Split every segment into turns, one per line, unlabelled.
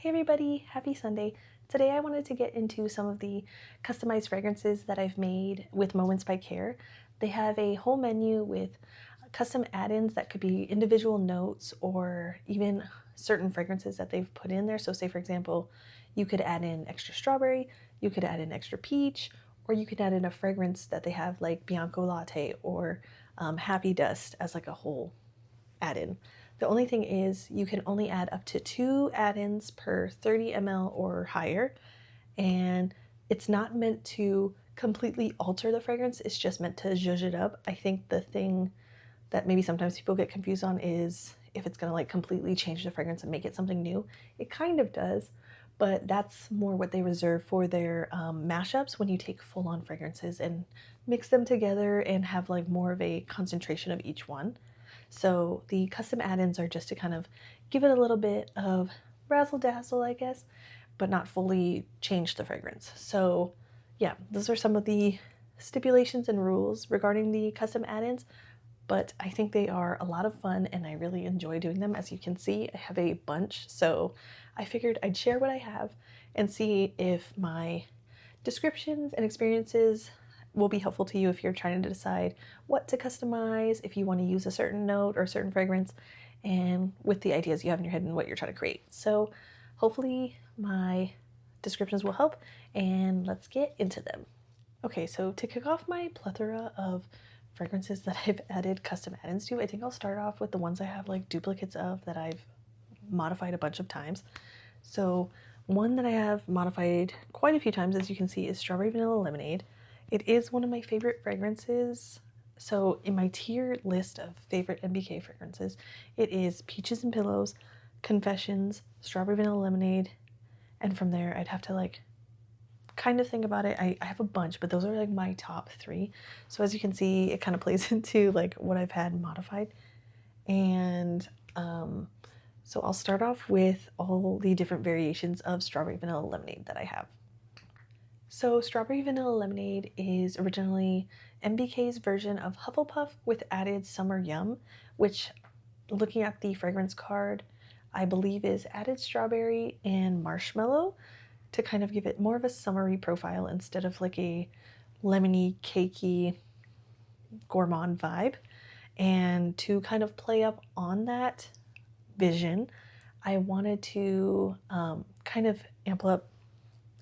Hey everybody, happy Sunday. Today I wanted to get into some of the customized fragrances that I've made with Moments by Kair. They have a whole menu with custom add-ins that could be individual notes or even certain fragrances that they've put in there. So say for example, you could add in extra strawberry, you could add in extra peach, or you could add in a fragrance that they have like Bianco Latte or Happy Dust as like a whole add-in. The only thing is you can only add up to 2 add-ins per 30 ml or higher, and it's not meant to completely alter the fragrance, it's just meant to zhuzh it up. I think the thing that maybe sometimes people get confused on is if it's gonna like completely change the fragrance and make it something new. It kind of does, but that's more what they reserve for their mashups, when you take full-on fragrances and mix them together and have like more of a concentration of each one. So the custom add-ins are just to kind of give it a little bit of razzle dazzle, I guess, but not fully change the fragrance. So yeah, those are some of the stipulations and rules regarding the custom add-ins, but I think they are a lot of fun and I really enjoy doing them. As you can see, I have a bunch, so I figured I'd share what I have and see if my descriptions and experiences will be helpful to you if you're trying to decide what to customize, if you want to use a certain note or a certain fragrance, and with the ideas you have in your head and what you're trying to create. So hopefully my descriptions will help, and let's get into them. Okay, so to kick off my plethora of fragrances that I've added custom add-ins to, I think I'll start off with the ones I have like duplicates of that I've modified a bunch of times. So one that I have modified quite a few times, as you can see, is Strawberry Vanilla Lemonade. It is one of my favorite fragrances. So in my tier list of favorite MBK fragrances, it is Peaches and Pillows, Confessions, Strawberry Vanilla Lemonade, and from there I'd have to like kind of think about it. I have a bunch, but those are like my top 3. So as you can see, it kind of plays into like what I've had modified. And so I'll start off with all the different variations of Strawberry Vanilla Lemonade that I have. So Strawberry Vanilla Lemonade is originally MBK's version of Hufflepuff with added Summer Yum, which, looking at the fragrance card, I believe is added strawberry and marshmallow to kind of give it more of a summery profile instead of like a lemony, cakey gourmand vibe. And to kind of play up on that vision, I wanted to kind of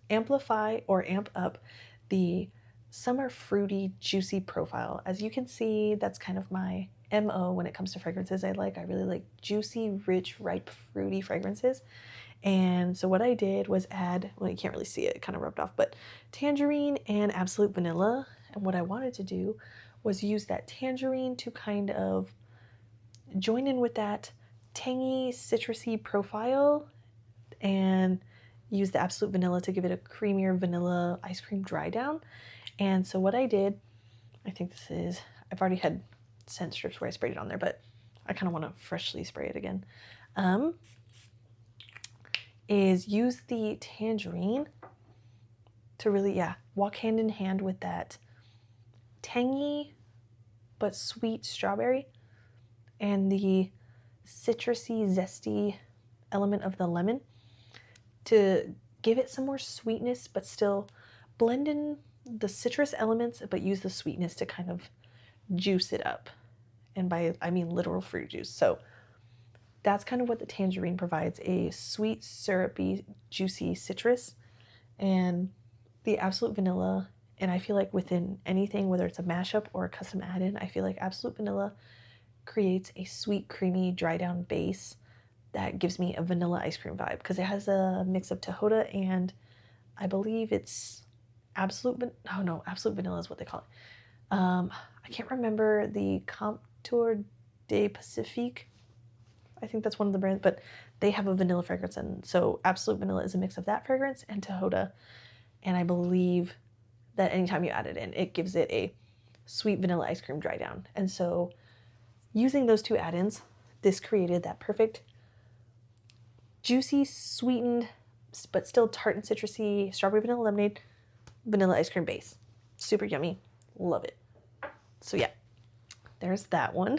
amplify or amp up the summer fruity juicy profile. As you can see, that's kind of my MO when it comes to fragrances. I really like juicy, rich, ripe, fruity fragrances. And so what I did was add, well, you can't really see it, it kind of rubbed off, but tangerine and absolute vanilla. And what I wanted to do was use that tangerine to kind of join in with that tangy, citrusy profile and use the absolute vanilla to give it a creamier vanilla ice cream dry down. And so what I did, I think this is, I've already had scent strips where I sprayed it on there, but I kind of want to freshly spray it again, is use the tangerine to really, walk hand in hand with that tangy but sweet strawberry and the citrusy, zesty element of the lemon to give it some more sweetness, but still blend in the citrus elements, but use the sweetness to kind of juice it up. And by, I mean literal fruit juice. So that's kind of what the tangerine provides, a sweet, syrupy, juicy citrus, and the absolute vanilla. And I feel like within anything, whether it's a mashup or a custom add-in, I feel like absolute vanilla creates a sweet, creamy, dry down base that gives me a vanilla ice cream vibe, because it has a mix of Tahota and I believe it's absolute vanilla is what they call it. I can't remember the Comptoir de Pacifique. I think that's one of the brands, but they have a vanilla fragrance, and so absolute vanilla is a mix of that fragrance and Tahota. And I believe that anytime you add it in, it gives it a sweet vanilla ice cream dry down. And so using those 2 add-ins, this created that perfect juicy, sweetened, but still tart and citrusy strawberry vanilla lemonade, vanilla ice cream base. Super yummy. Love it. So yeah, there's that one.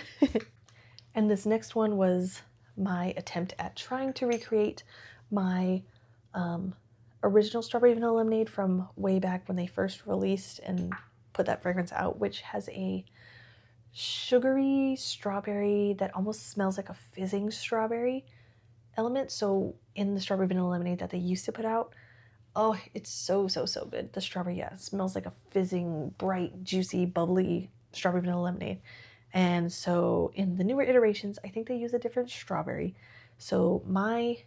And this next one was my attempt at trying to recreate my original strawberry vanilla lemonade from way back when they first released and put that fragrance out, which has a sugary strawberry that almost smells like a fizzing strawberry element. So in the strawberry vanilla lemonade that they used to put out, oh, it's so good. The strawberry, yeah, smells like a fizzing, bright, juicy, bubbly strawberry vanilla lemonade. And so in the newer iterations, I think they use a different strawberry. So my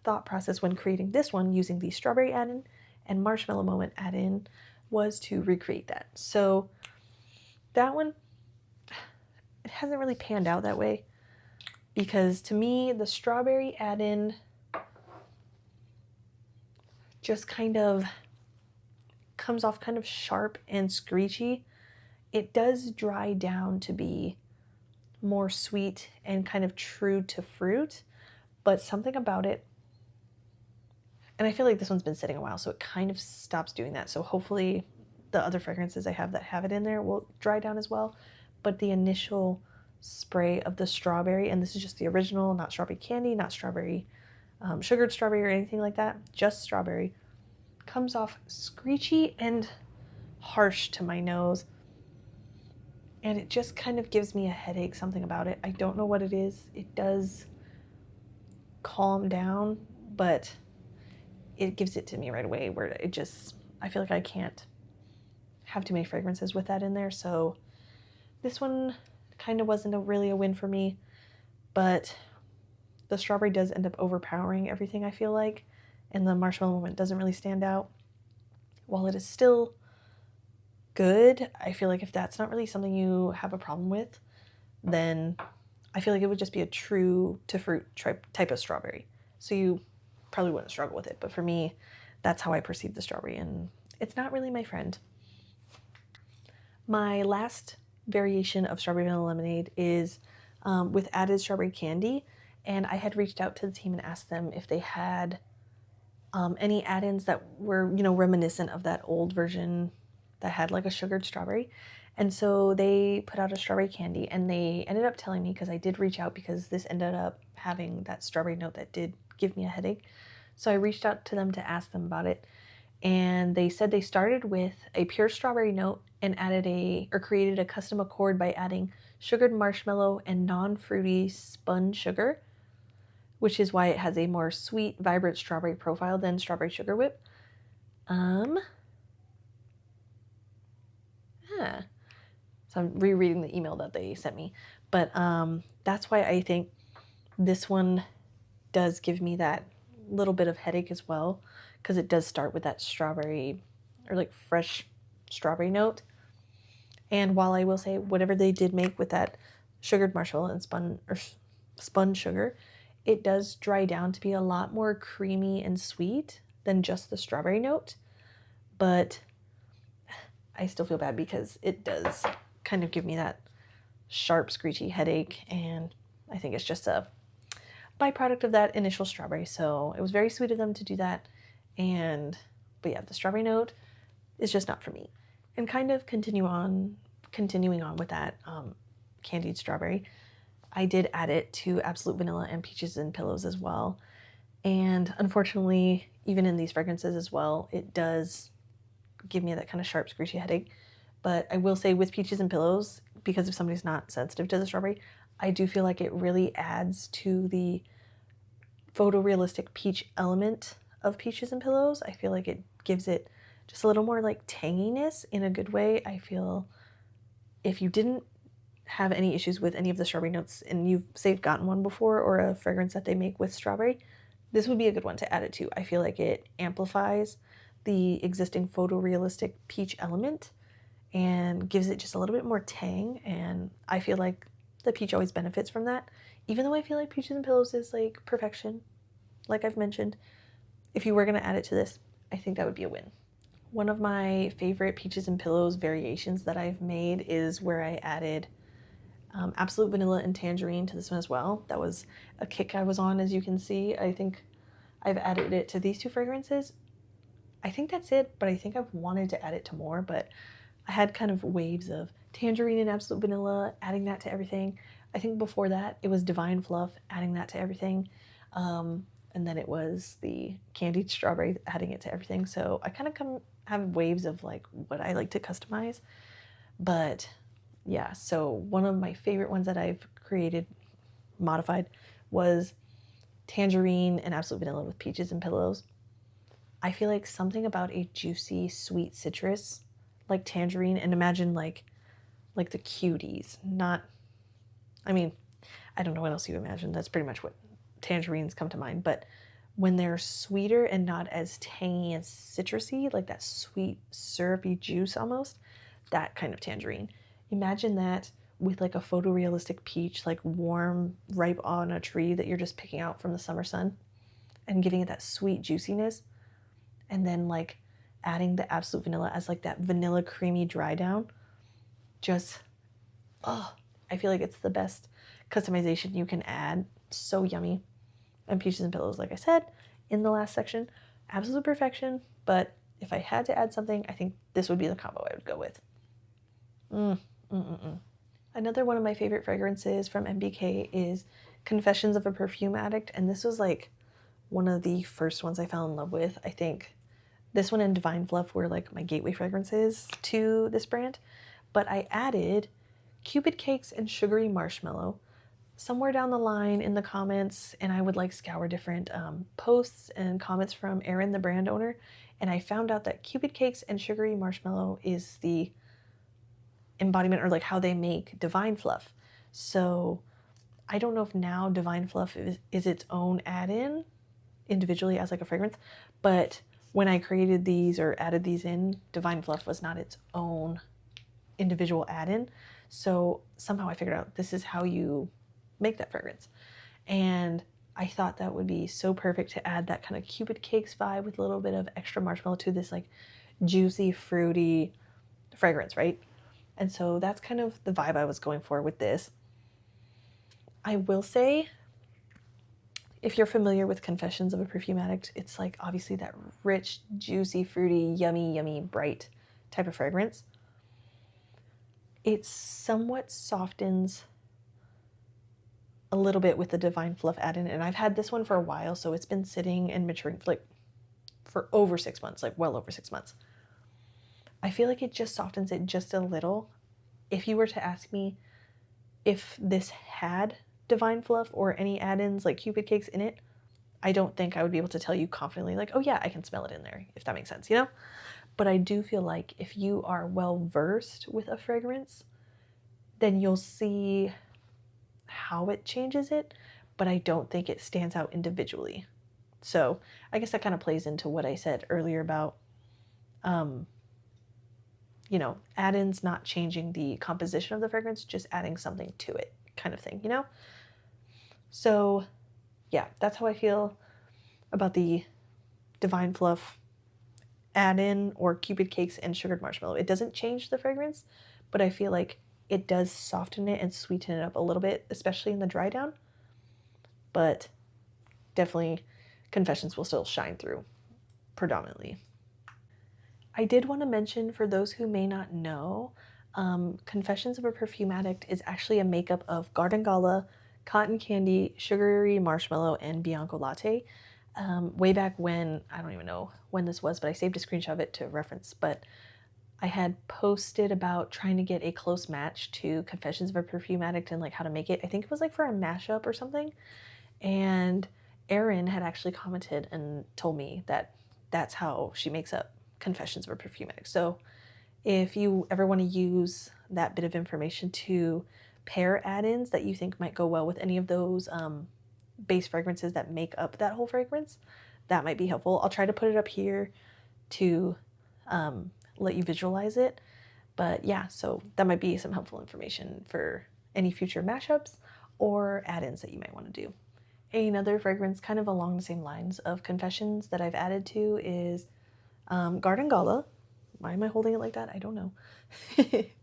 thought process when creating this one using the strawberry add-in and marshmallow moment add-in was to recreate that. So that one, it hasn't really panned out that way, because to me the strawberry add-in just kind of comes off kind of sharp and screechy. It does dry down to be more sweet and kind of true to fruit, but something about it, and I feel like this one's been sitting a while, so it kind of stops doing that. So hopefully the other fragrances I have that have it in there will dry down as well. But the initial spray of the strawberry, and this is just the original, not strawberry candy, not strawberry, sugared strawberry or anything like that, just strawberry, comes off screechy and harsh to my nose. And it just kind of gives me a headache, something about it. I don't know what it is. It does calm down, but it gives it to me right away, where it just, I feel like I can't have too many fragrances with that in there. So this one kind of wasn't really a win for me, but the strawberry does end up overpowering everything, I feel like, and the marshmallow moment doesn't really stand out. While it is still good, I feel like if that's not really something you have a problem with, then I feel like it would just be a true to fruit type of strawberry. So you probably wouldn't struggle with it. But for me, that's how I perceive the strawberry, and it's not really my friend. My last variation of strawberry vanilla lemonade is with added strawberry candy, and I had reached out to the team and asked them if they had any add-ins that were, reminiscent of that old version that had like a sugared strawberry. And so they put out a strawberry candy, and they ended up telling me, because I did reach out because this ended up having that strawberry note that did give me a headache. So I reached out to them to ask them about it, and they said they started with a pure strawberry note and created a custom accord by adding sugared marshmallow and non-fruity spun sugar, which is why it has a more sweet, vibrant strawberry profile than strawberry sugar whip. So I'm rereading the email that they sent me, but that's why I think this one does give me that little bit of headache as well, because it does start with that strawberry or like fresh strawberry note. And while I will say whatever they did make with that sugared marshmallow and spun sugar, it does dry down to be a lot more creamy and sweet than just the strawberry note. But I still feel bad because it does kind of give me that sharp, screechy headache, and I think it's just a byproduct of that initial strawberry. So it was very sweet of them to do that, but yeah, the strawberry note is just not for me. And kind of continuing on with that candied strawberry, I did add it to Absolute Vanilla and Peaches and Pillows as well. And unfortunately, even in these fragrances as well, it does give me that kind of sharp, screechy headache. But I will say with Peaches and Pillows, because if somebody's not sensitive to the strawberry, I do feel like it really adds to the photorealistic peach element of Peaches and Pillows. I feel like it gives it just a little more like tanginess in a good way. I feel if you didn't have any issues with any of the strawberry notes and you've, say, gotten one before or a fragrance that they make with strawberry, this would be a good one to add it to. I feel like it amplifies the existing photorealistic peach element and gives it just a little bit more tang, and I feel like the peach always benefits from that. Even though I feel like Peaches and Pillows is like perfection, like I've mentioned, if you were going to add it to this, I think that would be a win. One of my favorite Peaches and Pillows variations that I've made is where I added Absolute Vanilla and Tangerine to this one as well. That was a kick I was on, as you can see. I think I've added it to these two fragrances. I think that's it, but I think I've wanted to add it to more, but I had kind of waves of Tangerine and Absolute Vanilla, adding that to everything. I think before that, it was Divine Fluff, adding that to everything. And and then it was the candied strawberry, adding it to everything. So I kind of have waves of like what I like to customize. But yeah, so one of my favorite ones that I've created, modified, was tangerine and absolute vanilla with peaches and pillows. I feel like something about a juicy, sweet citrus, like tangerine, and imagine like the cuties, not, I mean, I don't know what else you imagine. That's pretty much what tangerines come to mind. But when they're sweeter and not as tangy and citrusy, like that sweet, syrupy juice almost, that kind of tangerine. Imagine that with like a photorealistic peach, like warm, ripe on a tree that you're just picking out from the summer sun and giving it that sweet juiciness. And then like adding the absolute vanilla as like that vanilla creamy dry down. Just, oh, I feel like it's the best customization you can add. So yummy. And peaches and pillows, like I said in the last section, absolute perfection. But if I had to add something, I think this would be the combo I would go with. Another one of my favorite fragrances from MBK is Confessions of a Perfume Addict. And this was like one of the first ones I fell in love with. I think this one and Divine Fluff were like my gateway fragrances to this brand. But I added Cupid Cakes and Sugary Marshmallow somewhere down the line in the comments, and I would like scour different posts and comments from Erin, the brand owner, and I found out that Cupid Cakes and Sugary Marshmallow is the embodiment, or like how they make Divine Fluff. So I don't know if now Divine Fluff is its own add-in individually as like a fragrance, but when I created these or added these in, Divine Fluff was not its own individual add-in. So somehow I figured out this is how you make that fragrance. And I thought that would be so perfect to add that kind of Cupid Cakes vibe with a little bit of extra marshmallow to this like juicy, fruity fragrance, right? And so that's kind of the vibe I was going for with this. I will say, if you're familiar with Confessions of a Perfume Addict, it's like obviously that rich, juicy, fruity, yummy, yummy, bright type of fragrance. It somewhat softens a little bit with the Divine Fluff add-in, and I've had this one for a while, so it's been sitting and maturing for over 6 months, like well over 6 months. I feel like it just softens it just a little. If you were to ask me if this had Divine Fluff or any add-ins like Cupid Cakes in it, I don't think I would be able to tell you confidently like, oh yeah, I can smell it in there, if that makes sense, you know? But I do feel like if you are well versed with a fragrance, then you'll see how it changes it, but I don't think it stands out individually. So I guess that kind of plays into what I said earlier about, you know, add-ins not changing the composition of the fragrance, just adding something to it kind of thing, you know? So yeah, that's how I feel about the Divine Fluff add-in or Cupid Cakes and Sugared Marshmallow. It doesn't change the fragrance, but I feel like it does soften it and sweeten it up a little bit, especially in the dry down. But definitely Confessions will still shine through predominantly. I did want to mention, for those who may not know, Confessions of a Perfume Addict is actually a makeup of Garden Gala, Cotton Candy, Sugary Marshmallow, and Bianco Latte. Way back when, I don't even know when this was, but I saved a screenshot of it to reference, but I had posted about trying to get a close match to Confessions of a Perfume Addict and like how to make it. I think it was like for a mashup or something. And Erin had actually commented and told me that that's how she makes up Confessions of a Perfume Addict. So if you ever want to use that bit of information to pair add-ins that you think might go well with any of those base fragrances that make up that whole fragrance, that might be helpful. I'll try to put it up here to let you visualize it. But yeah, so that might be some helpful information for any future mashups or add-ins that you might want to do. Another fragrance kind of along the same lines of Confessions that I've added to is Garden Gala. Why am I holding it like that? I don't know.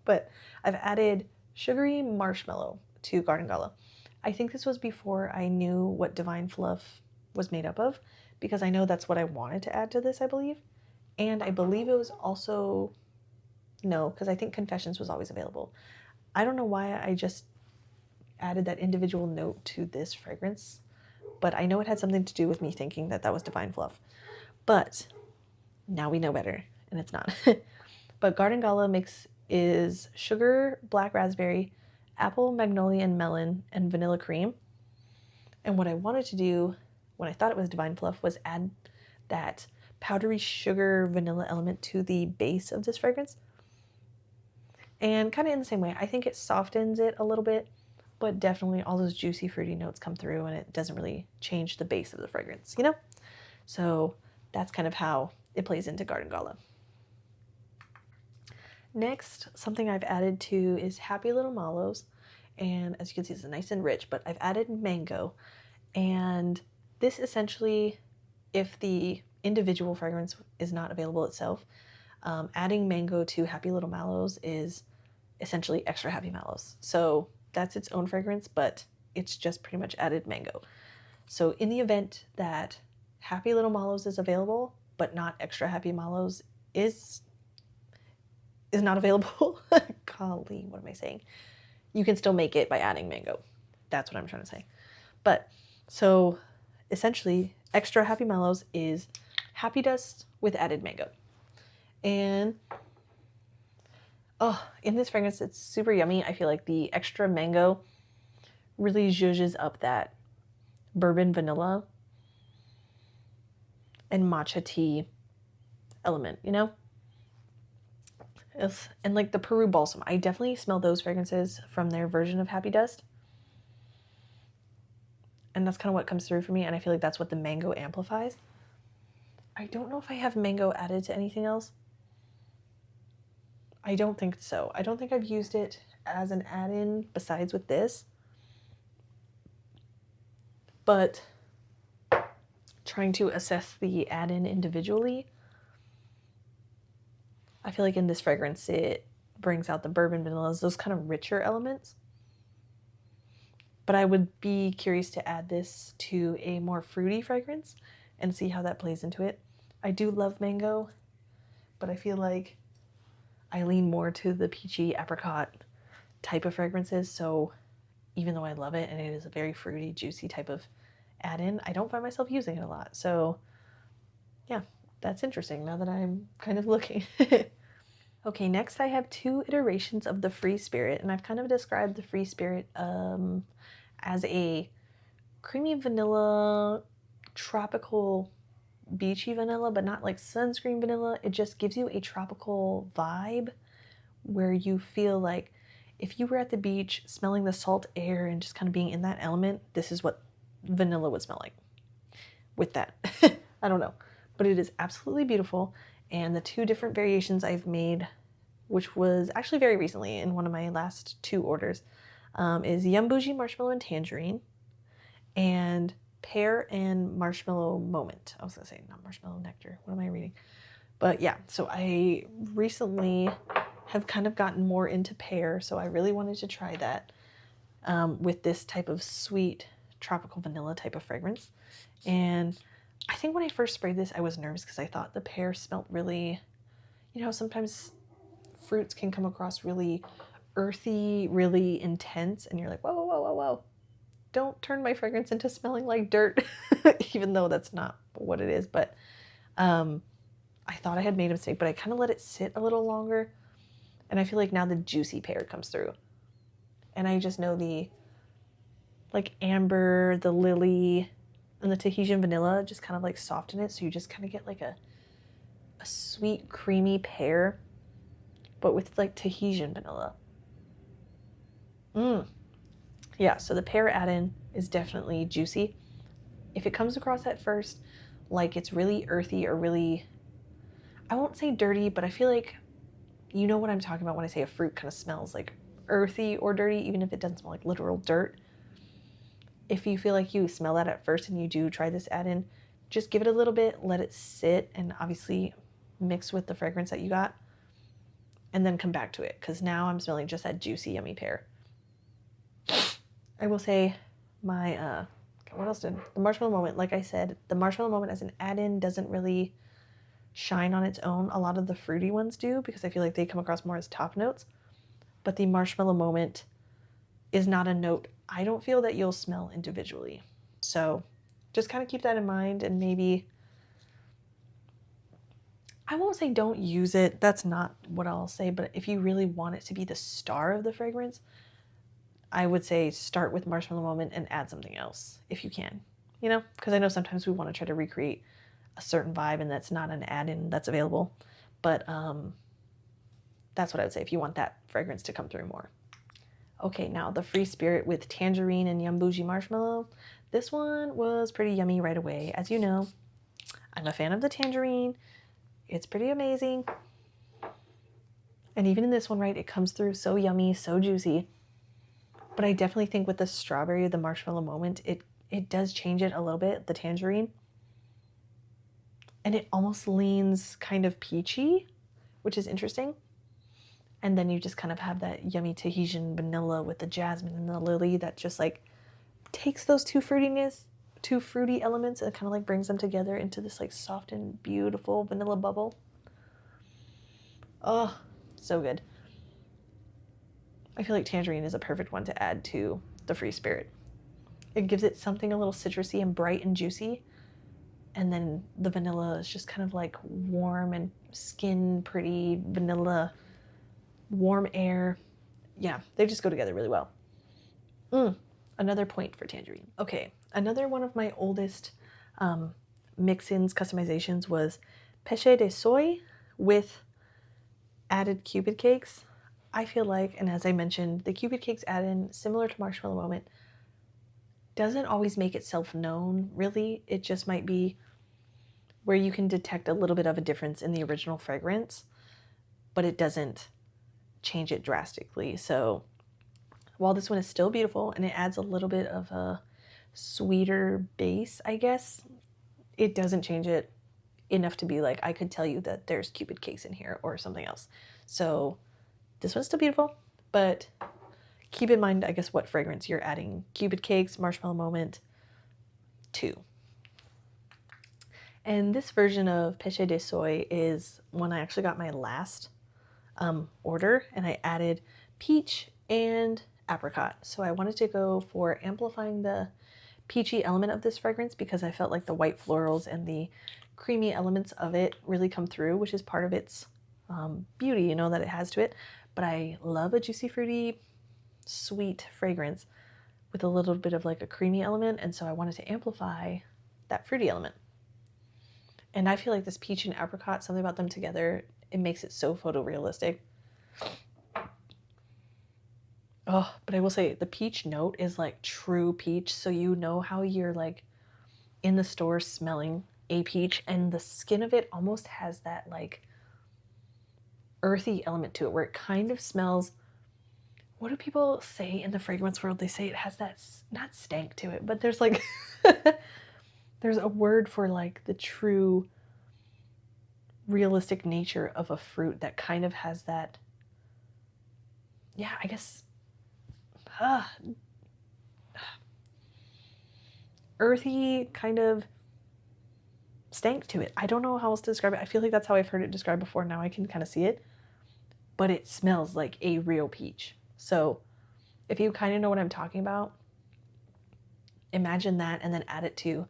But I've added Sugary Marshmallow to Garden Gala. I think this was before I knew what Divine Fluff was made up of, because I know that's what I wanted to add to this, I believe. And I believe it was also, no, because I think Confessions was always available. I don't know why I just added that individual note to this fragrance, but I know it had something to do with me thinking that that was divine fluff. But now we know better, and it's not. But Garden Gala mix is sugar, black raspberry, apple, magnolia, and melon, and vanilla cream. And what I wanted to do when I thought it was divine fluff was add that powdery sugar vanilla element to the base of this fragrance. And kind of in the same way, I think it softens it a little bit, but definitely all those juicy fruity notes come through and it doesn't really change the base of the fragrance, you know? So that's kind of how it plays into Garden Gala. Next, something I've added to is Happy Little Mallows. And as you can see, it's nice and rich, but I've added mango. And this essentially, if the individual fragrance is not available itself, adding mango to Happy Little Mallows is essentially extra Happy Mallows. So that's its own fragrance, but it's just pretty much added mango. So in the event that Happy Little Mallows is available, but not extra Happy Mallows is not available, golly, what am I saying? You can still make it by adding mango. That's what I'm trying to say. But so essentially, extra Happy Mallows is Happy Dust with added mango. And oh, in this fragrance, it's super yummy. I feel like the extra mango really zhuzhes up that bourbon vanilla and matcha tea element, you know? And like the Peru Balsam, I definitely smell those fragrances from their version of Happy Dust. And that's kind of what comes through for me, and I feel like that's what the mango amplifies. I don't know if I have mango added to anything else. I don't think so. I don't think I've used it as an add-in besides with this. But trying to assess the add-in individually, I feel like in this fragrance it brings out the bourbon vanillas, those kind of richer elements. But I would be curious to add this to a more fruity fragrance and see how that plays into it. I do love mango, but I feel like I lean more to the peachy apricot type of fragrances. So even though I love it and it is a very fruity, juicy type of add-in, I don't find myself using it a lot. So yeah, that's interesting now that I'm kind of looking. Okay, next I have 2 iterations of the Free Spirit, and I've kind of described the Free Spirit as a creamy vanilla, tropical, beachy vanilla, but not like sunscreen vanilla. It just gives you a tropical vibe where you feel like if you were at the beach smelling the salt air and just kind of being in that element, this is what vanilla would smell like with that. I don't know, but it is absolutely beautiful. And the 2 different variations I've made, which was actually very recently in one of my last 2 orders, is Yum Bougie Marshmallow and Tangerine, and Pear and Marshmallow Moment. I was going to say, not Marshmallow Nectar. What am I reading? But yeah, so I recently have kind of gotten more into pear, so I really wanted to try that with this type of sweet tropical vanilla type of fragrance. And I think when I first sprayed this, I was nervous because I thought the pear smelled really, you know, sometimes fruits can come across really earthy, really intense, and you're like, whoa, whoa, whoa, whoa, whoa. Don't turn my fragrance into smelling like dirt, even though that's not what it is. But I thought I had made a mistake, but I kind of let it sit a little longer. And I feel like now the juicy pear comes through. And I just know the like amber, the lily, and the Tahitian vanilla just kind of like soften it. So you just kind of get like a sweet, creamy pear, but with like Tahitian vanilla. Yeah, so the pear add-in is definitely juicy. If it comes across at first like it's really earthy or really, I won't say dirty, but I feel like you know what I'm talking about when I say a fruit kind of smells like earthy or dirty, even if it doesn't smell like literal dirt. If you feel like you smell that at first and you do try this add-in, just give it a little bit, let it sit, and obviously mix with the fragrance that you got, and then come back to it, because now I'm smelling just that juicy, yummy pear. I will say my, what else did, the Marshmallow Moment, like I said, the Marshmallow Moment as an add-in doesn't really shine on its own. A lot of the fruity ones do, because I feel like they come across more as top notes, but the Marshmallow Moment is not a note I don't feel that you'll smell individually. So just kind of keep that in mind, and maybe, I won't say don't use it, that's not what I'll say, but if you really want it to be the star of the fragrance, I would say start with Marshmallow Moment and add something else if you can, you know, because I know sometimes we want to try to recreate a certain vibe and that's not an add-in that's available, but that's what I would say if you want that fragrance to come through more. Okay, now the Free Spirit with tangerine and Yum Bougie marshmallow. This one was pretty yummy right away. As you know, I'm a fan of the tangerine. It's pretty amazing. And even in this one, right, it comes through so yummy, so juicy. But I definitely think with the strawberry, the Marshmallow Moment, it does change it a little bit, the tangerine. And it almost leans kind of peachy, which is interesting. And then you just kind of have that yummy Tahitian vanilla with the jasmine and the lily that just like takes those two fruity elements and kind of like brings them together into this like soft and beautiful vanilla bubble. Oh, so good. I feel like tangerine is a perfect one to add to the Free Spirit. It gives it something a little citrusy and bright and juicy. And then the vanilla is just kind of like warm and skin pretty vanilla, warm air. Yeah, they just go together really well. Another point for tangerine. Okay, another one of my oldest mix-ins, customizations was pêche de soie with added Cupid cakes. I feel like, and as I mentioned, the Cupid cakes add-in, similar to Marshmallow Moment, doesn't always make itself known, really. It just might be where you can detect a little bit of a difference in the original fragrance, but it doesn't change it drastically. So while this one is still beautiful and it adds a little bit of a sweeter base, I guess, it doesn't change it enough to be like, I could tell you that there's Cupid cakes in here or something else. So this one's still beautiful, but keep in mind, I guess, what fragrance you're adding Cupid cakes, Marshmallow Moment to. And this version of Pêche de Soie is one I actually got my last order, and I added peach and apricot. So I wanted to go for amplifying the peachy element of this fragrance because I felt like the white florals and the creamy elements of it really come through, which is part of its beauty, you know, that it has to it. But I love a juicy, fruity, sweet fragrance with a little bit of like a creamy element, and so I wanted to amplify that fruity element. And I feel like this peach and apricot, something about them together, it makes it so photorealistic. Oh, but I will say the peach note is like true peach. So you know how you're like in the store smelling a peach, and the skin of it almost has that like earthy element to it where it kind of smells, what do people say in the fragrance world? They say it has that, not stank to it, but there's like, there's a word for like the true realistic nature of a fruit that kind of has that, yeah, I guess, earthy kind of stank to it. I don't know how else to describe it. I feel like that's how I've heard it described before. Now I can kind of see it, but it smells like a real peach. So if you kind of know what I'm talking about, imagine that and then add it to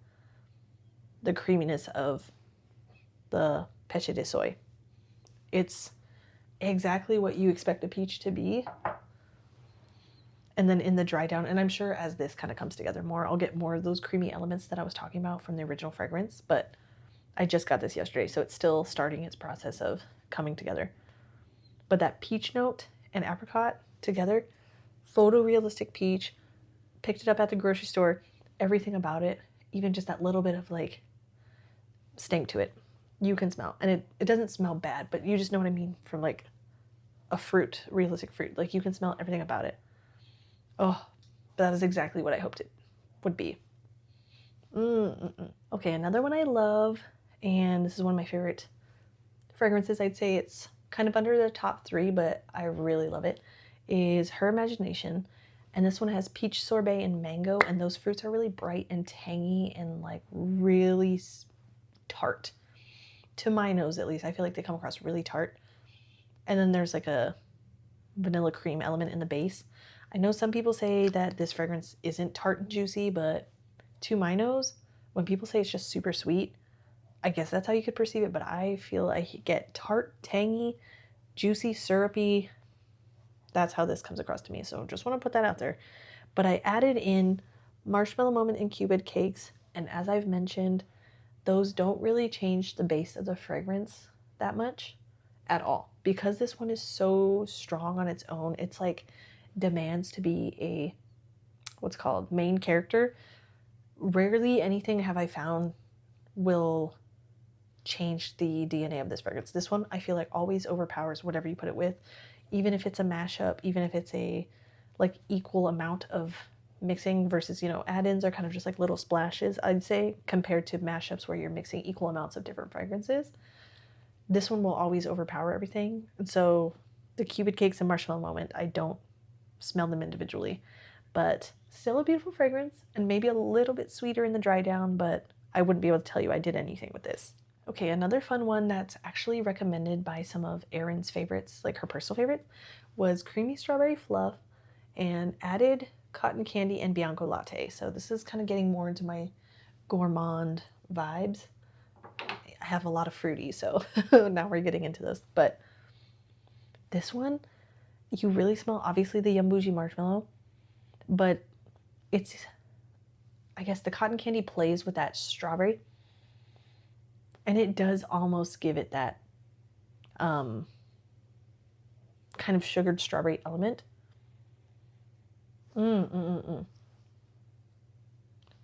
the creaminess of the Pêche de Soie. It's exactly what you expect a peach to be. And then in the dry down, and I'm sure as this kind of comes together more, I'll get more of those creamy elements that I was talking about from the original fragrance, but I just got this yesterday, so it's still starting its process of coming together. But that peach note and apricot together, photorealistic peach, picked it up at the grocery store, everything about it, even just that little bit of like stink to it, you can smell. And it doesn't smell bad, but you just know what I mean from like a fruit, realistic fruit. Like you can smell everything about it. Oh, that is exactly what I hoped it would be. Okay, another one I love, and this is one of my favorite fragrances. I'd say it's kind of under the top 3, but I really love it, is Her Imagination. And this one has peach sorbet and mango, and those fruits are really bright and tangy and like really tart. To my nose, at least, I feel like they come across really tart. And then there's like a vanilla cream element in the base. I know some people say that this fragrance isn't tart and juicy, but to my nose, When people say it's just super sweet, I guess that's how you could perceive it, but I feel I get tart, tangy, juicy, syrupy. That's how this comes across to me, so just want to put that out there. But I added in Marshmallow Moment and Cupid cakes, and as I've mentioned, those don't really change the base of the fragrance that much at all. Because this one is so strong on its own, it's like demands to be a, what's called, main character. Rarely anything have I found will change the DNA of this fragrance. This one I feel like always overpowers whatever you put it with, even if it's a mashup, even if it's a like equal amount of mixing versus, you know, add-ins are kind of just like little splashes, I'd say, compared to mashups where you're mixing equal amounts of different fragrances. This one will always overpower everything. And so the Cupid cakes and Marshmallow Moment, I don't smell them individually, but still a beautiful fragrance and maybe a little bit sweeter in the dry down, but I wouldn't be able to tell you I did anything with this. Okay, another fun one that's actually recommended by some of Erin's favorites, like her personal favorites, was Creamy Strawberry Fluff and added cotton candy and Bianco latte. So this is kind of getting more into my gourmand vibes. I have a lot of fruity, so now we're getting into this. But this one, you really smell, obviously, the Yum Bougie marshmallow, but it's, I guess the cotton candy plays with that strawberry, and it does almost give it that kind of sugared strawberry element.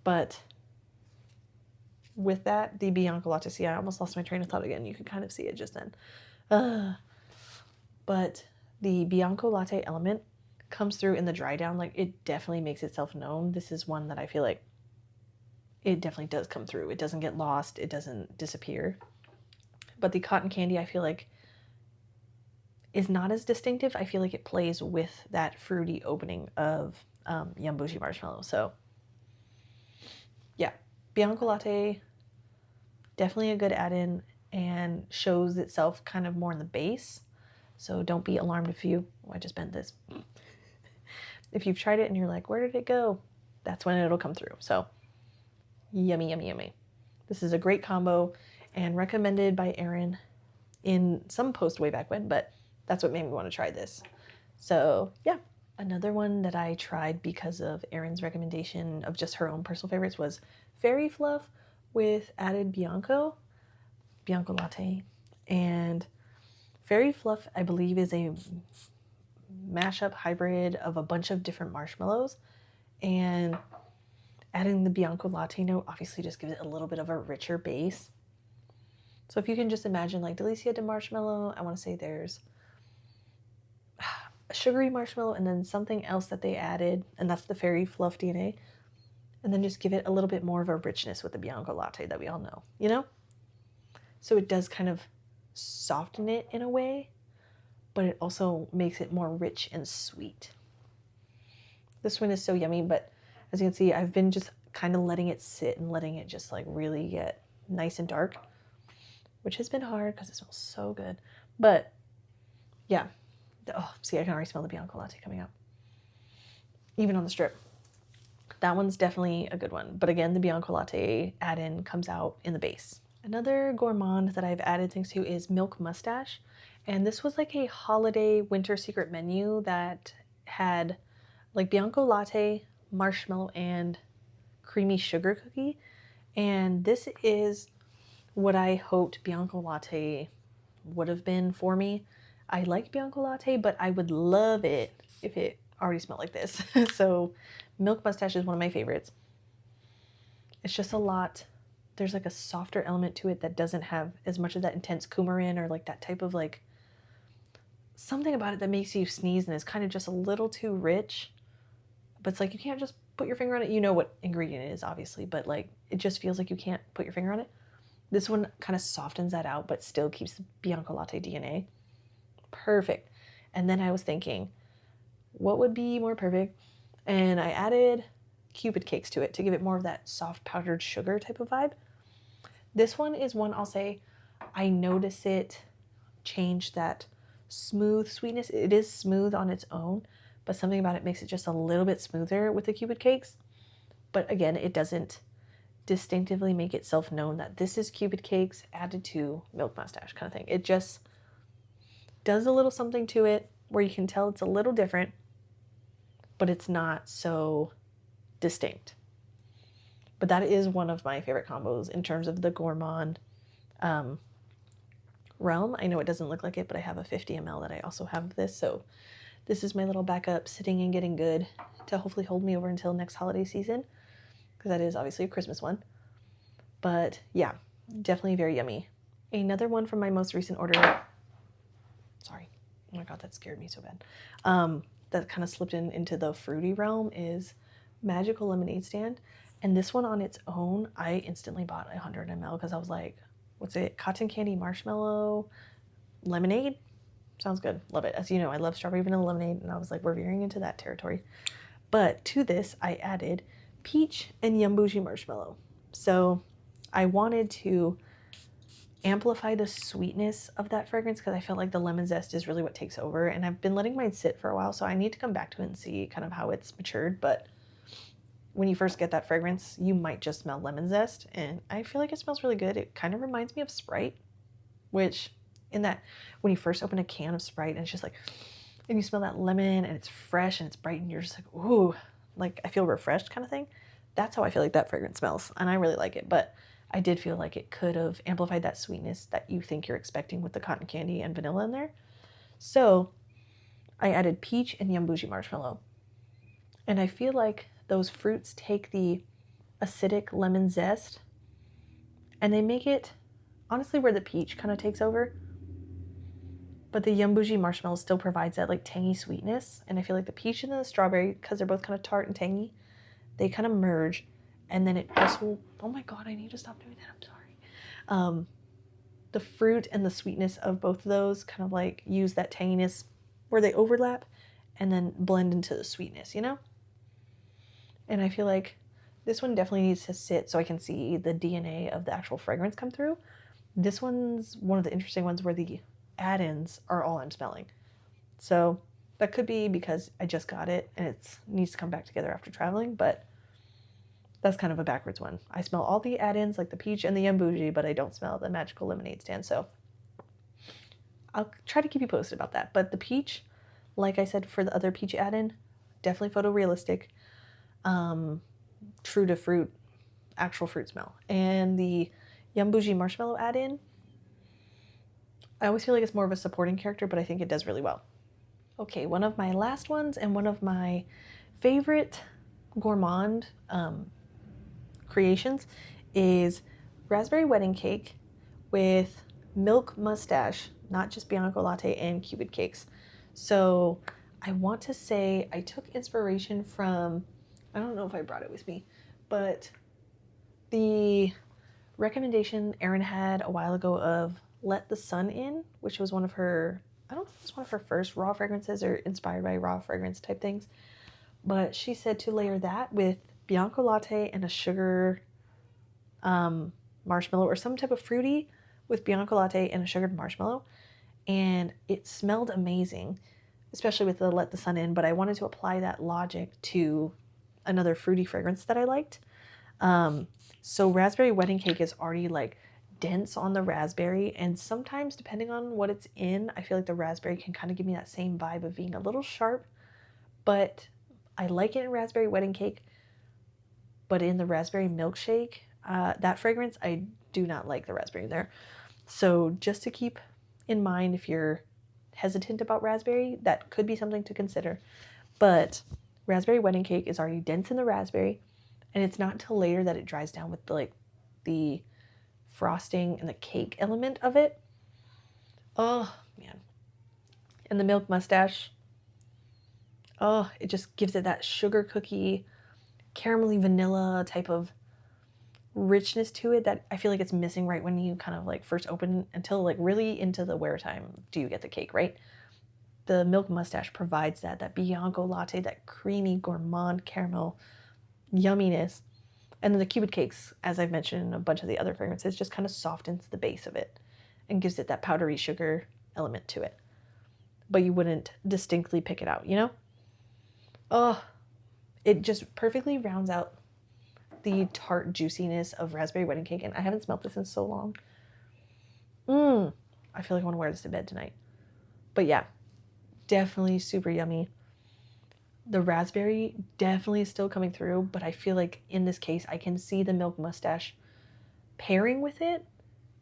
But with that, the Bianco latte, see, I almost lost my train of thought again. You could kind of see it just then. But the Bianco latte element comes through in the dry down. Like, it definitely makes itself known. This is one that I feel like it definitely does come through. It doesn't get lost. It doesn't disappear. But the cotton candy, I feel like, is not as distinctive. I feel like it plays with that fruity opening of Yum Bougie marshmallow. So yeah, Bianco latte, definitely a good add-in and shows itself kind of more in the base. So don't be alarmed if you, oh, I just bent this. If you've tried it and you're like, where did it go? That's when it'll come through. So yummy, yummy, yummy. This is a great combo and recommended by Erin in some post way back when, but that's what made me want to try this. So yeah, another one that I tried because of Erin's recommendation of just her own personal favorites was Fairy Fluff with added Bianco latte. And Fairy Fluff, I believe, is a mashup hybrid of a bunch of different marshmallows, and adding the Bianco latte note obviously just gives it a little bit of a richer base. So if you can just imagine like Delicia de marshmallow, I want to say there's a sugary marshmallow and then something else that they added, and that's the Fairy Fluff DNA, and then just give it a little bit more of a richness with the Bianco latte that we all know, you know? So it does kind of soften it in a way, but it also makes it more rich and sweet. This one is so yummy, but as you can see, I've been just kind of letting it sit and letting it just like really get nice and dark, which has been hard because it smells so good. But yeah, oh, see, I can already smell the Bianco latte coming up, even on the strip. That one's definitely a good one. But again, the Bianco latte add-in comes out in the base. Another gourmand that I've added things to is Milk Mustache. And this was like a holiday winter secret menu that had like Bianco latte, marshmallow, and creamy sugar cookie. And this is what I hoped Bianco latte would have been for me. I like Bianco latte, but I would love it if it already smelled like this. So Milk Mustache is one of my favorites. It's just a lot. There's like a softer element to it that doesn't have as much of that intense coumarin or like that type of like something about it that makes you sneeze, and is kind of just a little too rich. But it's like you can't just put your finger on it. You know what ingredient it is, obviously, but like it just feels like you can't put your finger on it. This one kind of softens that out, but still keeps the Bianco latte DNA. Perfect. And then I was thinking, what would be more perfect? And I added Cupid cakes to it to give it more of that soft powdered sugar type of vibe. This one is one I'll say I notice it change that smooth sweetness. It is smooth on its own, but something about it makes it just a little bit smoother with the Cupid cakes. But again, it doesn't distinctively make it self-known that this is Cupid Cakes added to Milk Mustache kind of thing. It just does a little something to it where you can tell it's a little different, but it's not so distinct. But that is one of my favorite combos in terms of the Gourmand realm. I know it doesn't look like it, but I have a 50 ml that I also have of this. So this is my little backup sitting and getting good to hopefully hold me over until next holiday season, because that is obviously a Christmas one. But yeah, definitely very yummy. Another one from my most recent order. Sorry. Oh my God, that scared me so bad. That kind of slipped into the fruity realm is Magical Lemonade Stand. And this one on its own, I instantly bought 100 ml because I was like, what's it? Cotton candy marshmallow lemonade? Sounds good. Love it. As you know, I love strawberry vanilla lemonade, and I was like, we're veering into that territory. But to this, I added peach and Yumbuji marshmallow. So I wanted to amplify the sweetness of that fragrance because I felt like the lemon zest is really what takes over. And I've been letting mine sit for a while, so I need to come back to it and see kind of how it's matured. But when you first get that fragrance, you might just smell lemon zest, and I feel like it smells really good. It kind of reminds me of Sprite, which in that when you first open a can of Sprite and it's just like, and you smell that lemon and it's fresh and it's bright and you're just like, ooh, like I feel refreshed kind of thing. That's how I feel like that fragrance smells, and I really like it. But I did feel like it could have amplified that sweetness that you think you're expecting with the cotton candy and vanilla in there. So I added peach and Yumbuji marshmallow. And I feel like those fruits take the acidic lemon zest and they make it, honestly, where the peach kind of takes over. But the Yumbuji marshmallow still provides that like tangy sweetness. And I feel like the peach and the strawberry, because they're both kind of tart and tangy, they kind of merge. And then it just will, oh my God, I need to stop doing that. I'm sorry. The fruit and the sweetness of both of those kind of like use that tanginess where they overlap and then blend into the sweetness, you know? And I feel like this one definitely needs to sit so I can see the DNA of the actual fragrance come through. This one's one of the interesting ones where the add-ins are all I'm smelling. So that could be because I just got it and it needs to come back together after traveling, but that's kind of a backwards one. I smell all the add-ins like the peach and the Yumbuji, but I don't smell the Magical Lemonade Stand. So I'll try to keep you posted about that. But the peach, like I said, for the other peach add-in, definitely photorealistic, true to fruit, actual fruit smell. And the Yumbuji marshmallow add-in, I always feel like it's more of a supporting character, but I think it does really well. Okay, one of my last ones and one of my favorite Gourmand creations is raspberry wedding cake with milk mustache, not just Bianco latte and Cupid cakes. So I want to say I took inspiration from, I don't know if I brought it with me, but the recommendation Erin had a while ago of Let the Sun In, which was one of her, I don't know if it was one of her first raw fragrances or inspired by raw fragrance type things, but she said to layer that with Bianco latte and a sugar marshmallow or some type of fruity with Bianco latte and a sugared marshmallow. And it smelled amazing, especially with the Let the Sun In, but I wanted to apply that logic to another fruity fragrance that I liked. So raspberry wedding cake is already like dense on the raspberry, and sometimes depending on what it's in, I feel like the raspberry can kind of give me that same vibe of being a little sharp, but I like it in raspberry wedding cake. But in the raspberry milkshake, that fragrance, I do not like the raspberry there. So just to keep in mind, if you're hesitant about raspberry, that could be something to consider. But raspberry wedding cake is already dense in the raspberry, and it's not until later that it dries down with the frosting and the cake element of it. Oh man. And the milk mustache, oh, it just gives it that sugar cookie, caramelly vanilla type of richness to it that I feel like it's missing right when you kind of like first open, until like really into the wear time do you get the cake, right? The milk mustache provides that Bianco latte, that creamy gourmand caramel yumminess. And then the Cupid cakes, as I've mentioned in a bunch of the other fragrances, just kind of softens the base of it and gives it that powdery sugar element to it. But you wouldn't distinctly pick it out, you know? Oh, it just perfectly rounds out the tart juiciness of raspberry wedding cake, and I haven't smelled this in so long. I feel like I want to wear this to bed tonight. But yeah, definitely super yummy. The raspberry definitely is still coming through, but I feel like in this case, I can see the milk mustache pairing with it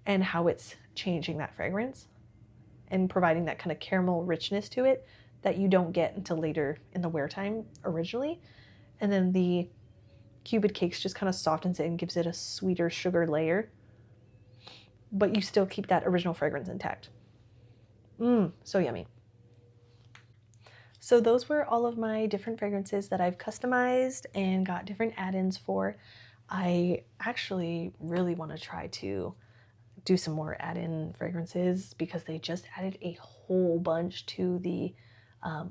and how it's changing that fragrance and providing that kind of caramel richness to it that you don't get until later in the wear time originally. And then the Cupid cakes just kind of softens it and gives it a sweeter sugar layer, but you still keep that original fragrance intact. So yummy. So those were all of my different fragrances that I've customized and got different add-ins for. I actually really want to try to do some more add-in fragrances because they just added a whole bunch to the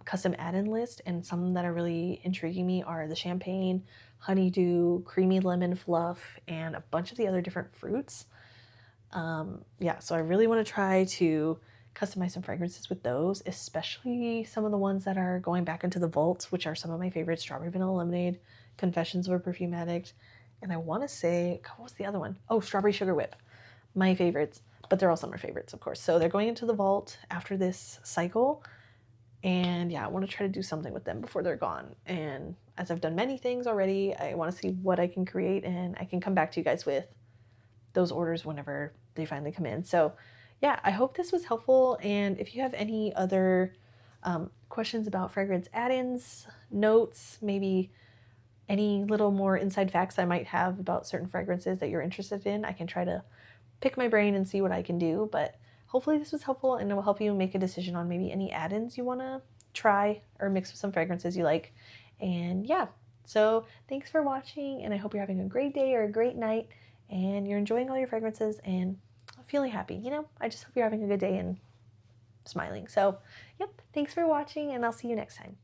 custom add-in list, and some that are really intriguing me are the champagne, honeydew, creamy lemon fluff, and a bunch of the other different fruits. Yeah, so I really want to try to customize some fragrances with those, especially some of the ones that are going back into the vaults, which are some of my favorites: Strawberry Vanilla Lemonade, Confessions of a Perfume Addict, and I want to say, what was the other one? Oh, Strawberry Sugar Whip. My favorites, but they're all summer favorites, of course. So they're going into the vault after this cycle, and yeah, I want to try to do something with them before they're gone. And as I've done many things already, I want to see what I can create, and I can come back to you guys with those orders whenever they finally come in. So yeah, I hope this was helpful, and if you have any other questions about fragrance add-ins, notes, maybe any little more inside facts I might have about certain fragrances that you're interested in, I can try to pick my brain and see what I can do. But hopefully this was helpful, and it will help you make a decision on maybe any add-ins you want to try or mix with some fragrances you like. And yeah, so thanks for watching, and I hope you're having a great day or a great night, and you're enjoying all your fragrances and feeling happy. You know, I just hope you're having a good day and smiling. So yep, thanks for watching, and I'll see you next time.